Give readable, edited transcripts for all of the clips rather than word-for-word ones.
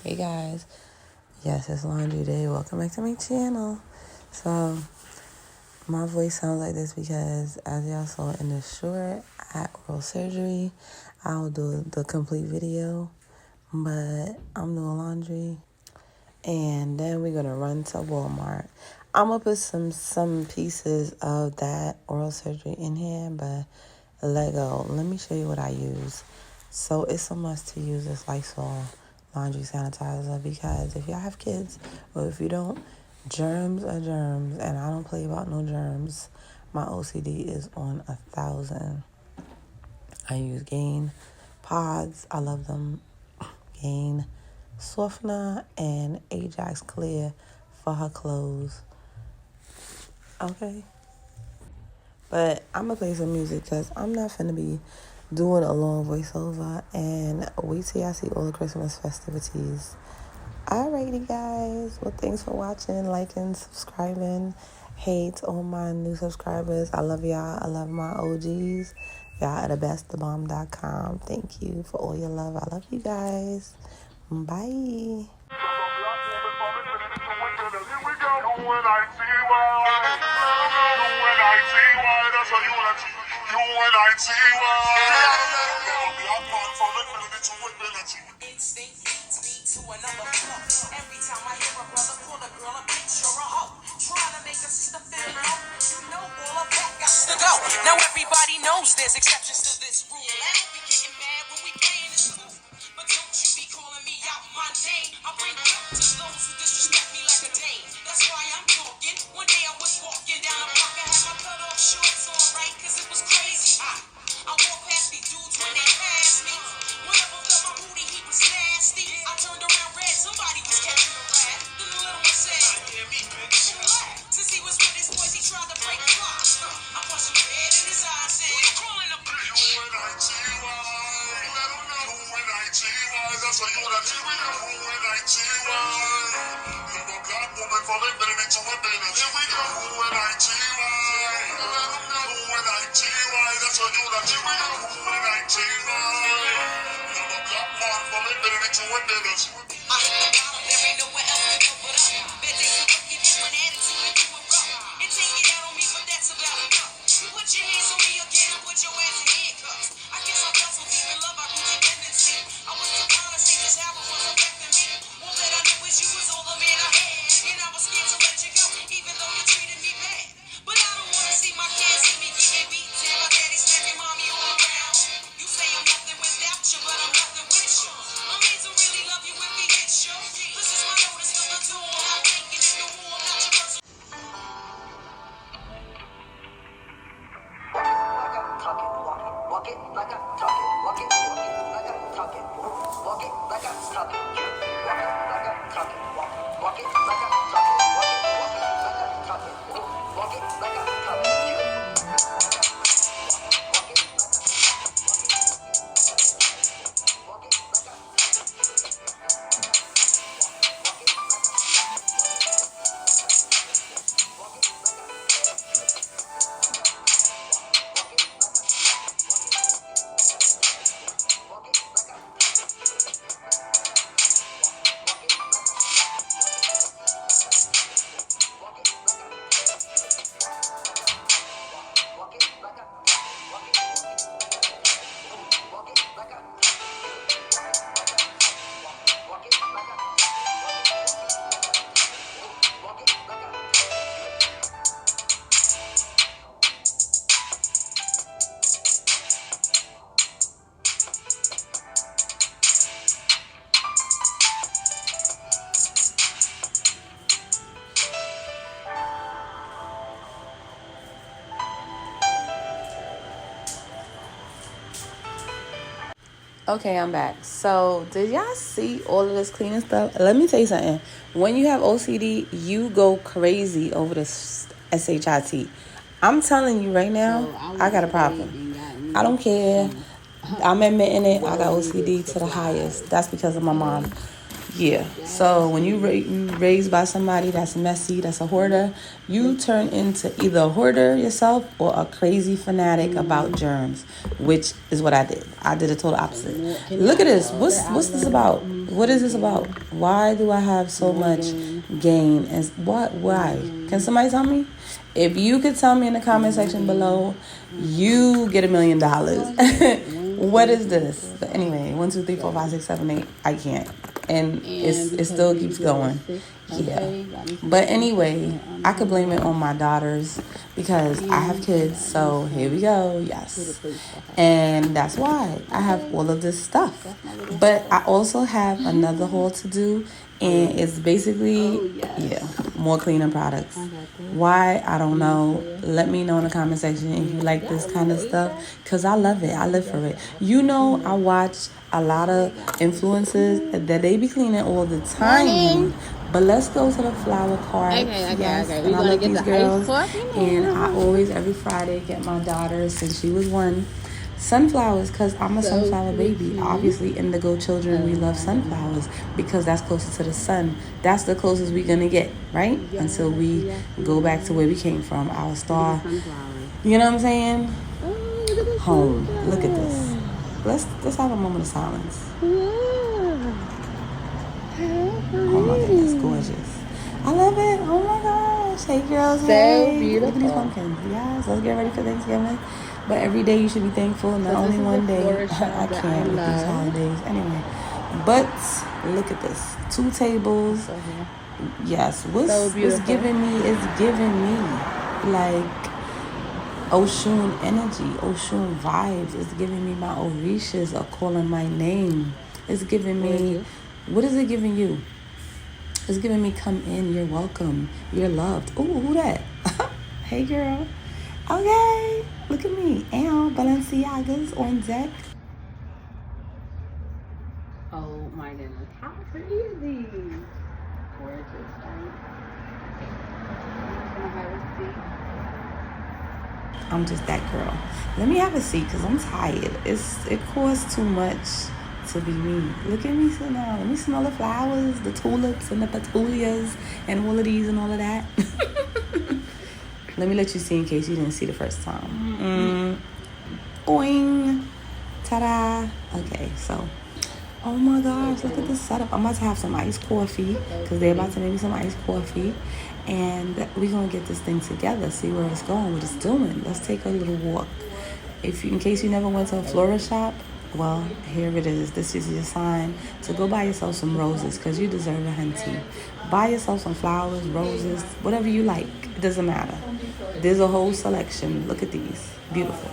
Hey guys, yes, it's laundry day. Welcome back to my channel. So, my voice sounds like this because, as y'all saw in the short, at oral surgery, I'll do the complete video, but I'm doing laundry, and then we're gonna run to Walmart. I'm gonna put some pieces of that oral surgery in here, but let go. Let me show you what I use. So it's a must to use this Lysol laundry sanitizer because if y'all have kids or if you don't, germs are germs, and I don't play about no germs. My OCD is on 1,000. I use Gain pods. I love them. Gain softener and Ajax Clear for her clothes. Okay. But I'm going to play some music because I'm not finna be doing a long voiceover, and wait till y'all see all the Christmas festivities. Alrighty, guys. Well, thanks for watching, liking, subscribing. Hey to all my new subscribers. I love y'all. I love my OGs. Y'all are the best, thebomb.com. Thank you for all your love. I love you guys. Bye. Instinct leads me to another flow. Every time I hear a brother pull a girl, a bitch or a hoe, trying to make a sister feel low, you know all of that got to go. Now everybody knows there's exceptions to this rule. I don't be getting mad when we playing this fool, but don't you be calling me out my name. I bring guilt to those who disrespect me like a dame. That's why I'm talking. One day I was walking down a block and had my cut off shorts on, right? Cause it was crazy hot. I walk past these dudes when they pass me. One of them felt my booty, he was nasty. I turned around red, somebody was catching a rat. Then the little one said, "Hear me, bitch." Since he was with his boys, he tried to break fly. I punched him dead in his eyes, said, "What you calling a bitch?" That's what you wanna do. You're a black woman for living into a business. Here we go. That's what you wanna do. You're a black man for living into a business. I hit the bottom, there ain't nowhere else to go but up. Bad days to look, give you an attitude and you a rough. And take it out on me, but that's about enough. Put your hands on me again and put your ass in handcuffs. I guess I felt so deep in love, I grew dependency. I was too blind to see just how it was affecting me. All that I knew is you was all the man I had, and I was scared to let you go, even though you treated me bad. But I don't wanna see my kids see me getting beat down. My daddy slamming mommy all around. You say I'm nothing without you, but I'm nothing with you. My mans will really love you if he hits you. This is my notice for the door. I'm thinking it no more about your personal. Walk it like I talk it, walk it like I talk it, walk it like I talk it, walk it like I talk it, walk it like I talk it, walk it like I talk it, walk it like I talk it. Okay, I'm back. So, did y'all see all of this cleaning stuff? Let me tell you something. When you have OCD, you go crazy over this SHIT. I'm telling you right now, I got a problem. I don't care. I'm admitting it. I got OCD to the highest. That's because of my mom. Yeah. So when you raised by somebody that's messy, that's a hoarder, you turn into either a hoarder yourself or a crazy fanatic about germs, which is what I did. I did a total opposite. Look at this. What's this about? What is this about? Why do I have so much gain? And what? Why? Can somebody tell me? If you could tell me in the comment section below, you get $1 million. What is this? But anyway, 1, 2, 3, 4, 5, 6, 7, 8. I can't, and it still keeps going. Yeah. But anyway, I could blame it on my daughters because I have kids. So here we go. Yes. And that's why I have all of this stuff. But I also have another haul to do. And it's basically, more cleaning products. Why? I don't know. Let me know in the comment section if you like this kind of stuff. Because I love it. I live for it. You know, I watch a lot of influencers that they be cleaning all the time. But let's go to the flower part. Okay. And I love these girls. And I always, every Friday, get my daughter, since she was 1, sunflowers, because I'm a sunflower baby. Obviously, indigo children, we love sunflowers because that's closer to the sun. That's the closest we're going to get, right? Until we go back to where we came from, our star. You know what I'm saying? Home. Look at this. Let's have a moment of silence. Oh my goodness, gorgeous. I love it. Oh my gosh. Hey girls. Hey. Beautiful. Look at these pumpkins. Yes, let's get ready for Thanksgiving. But every day you should be thankful, not only one day. I can't with these holidays. Anyway, but look at this. 2 tables. Yes. What's giving me is giving me like Oshun energy, Oshun vibes. It's giving me my Orishas are calling my name. It's giving me, what is it giving you? It's giving me, come in, you're welcome, you're loved. Ooh, who that? Hey girl. Okay, look at me. And Balenciaga's on deck. Oh my goodness, how pretty is these? Gorgeous, right? I'm just that girl. Let me have a seat because I'm tired. It costs too much to be me. Look at me sit down. Let me smell the flowers, the tulips and the petunias and all of these and all of that. Let me let you see in case you didn't see the first time. Boing. Ta-da. Okay, so. Oh my gosh, look at this setup. I'm about to have some iced coffee because they're about to make me some iced coffee. And we're going to get this thing together, see where it's going, what it's doing. Let's take a little walk. In case you never went to a florist shop, well, here it is. This is your sign to go buy yourself some roses because you deserve a henty. Buy yourself some flowers, roses, whatever you like. It doesn't matter. There's a whole selection. Look at these. Beautiful.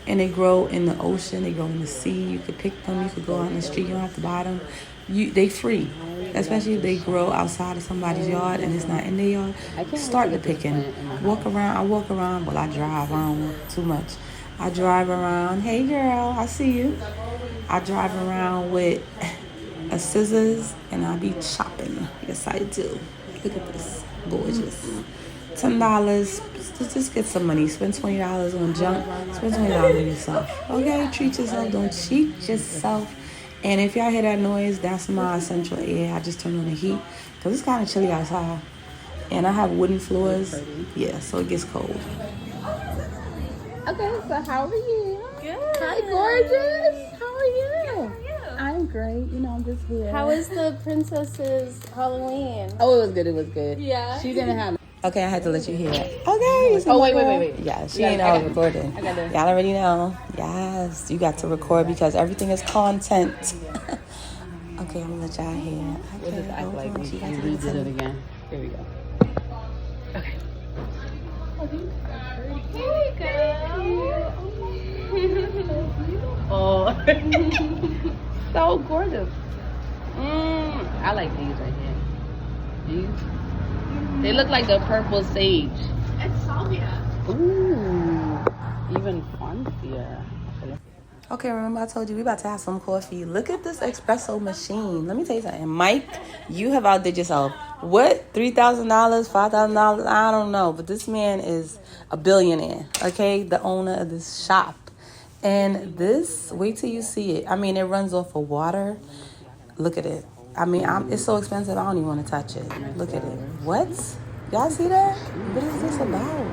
And they grow in the ocean. They grow in the sea. You could pick them. You could go out in the street. You don't have to buy them. They free. Especially if they grow outside of somebody's yard and it's not in their yard. Start the picking. Walk around. I walk around. Well, I drive. I don't walk too much. I drive around. Hey, girl. I see you. I drive around with a scissors and I be chopping. Yes, I do. Look at this. Gorgeous. $10. Just get some money. Spend $20 on junk. Spend $20 on yourself. Okay? Treat yourself. Don't cheat yourself. And if y'all hear that noise, that's my central air. I just turned on the heat because it's kind of chilly outside. And I have wooden floors. Yeah, so it gets cold. Okay, so how are you? Good. Hi, gorgeous. How are you? Good, how are you? I'm great. I'm just here. How was the princess's Halloween? Oh, it was good. It was good. Yeah. She didn't have. Okay, I had to let you hear it. Okay. Oh, wait. Yeah, she ain't always recording. I got it. Y'all already know. Yes, you got to record because everything is content. Okay, I'm gonna let y'all hear. We'll just act like we did it again. Here we go. Okay. Here you go. Oh, so gorgeous. I like these right here. These. They look like the purple sage. It's salvia. Ooh, even fancier. Okay, remember I told you we about to have some coffee. Look at this espresso machine. Let me tell you something. Mike, you have outdid yourself. What? $3,000, $5,000? I don't know. But this man is a billionaire, okay? The owner of this shop. And this, wait till you see it. I mean, it runs off of water. Look at it. I mean, it's so expensive, I don't even want to touch it. Look at it. What? Y'all see that? What is this about?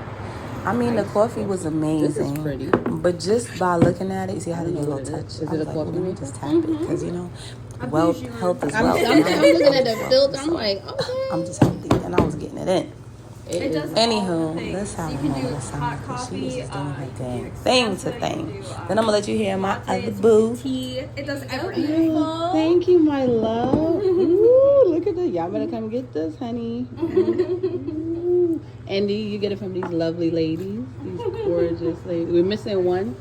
I mean, the coffee was amazing. This is pretty. But just by looking at it, see how the yellow touch? Is it a coffee let me maker? just tap it. Because, wealth, health is wealth. I'm looking at the filter. I'm like, okay. I'm just healthy, and I was getting it in. It does all Anywho, the things. let's have You a can moment do of silence hot because she coffee, is just doing her you can thing, do thing to espresso, thing. you can do, Then I'm gonna let you hear my lattes, other boo. tea. It does everything. Thank you, my love. Ooh, look at that. Y'all better come get this, honey. Ooh. Andy, you get it from these lovely ladies, these gorgeous ladies. We're missing one.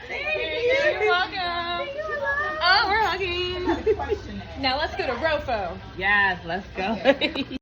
You're welcome. Oh, we're hugging. Now let's go to Rofo. Yes, let's go.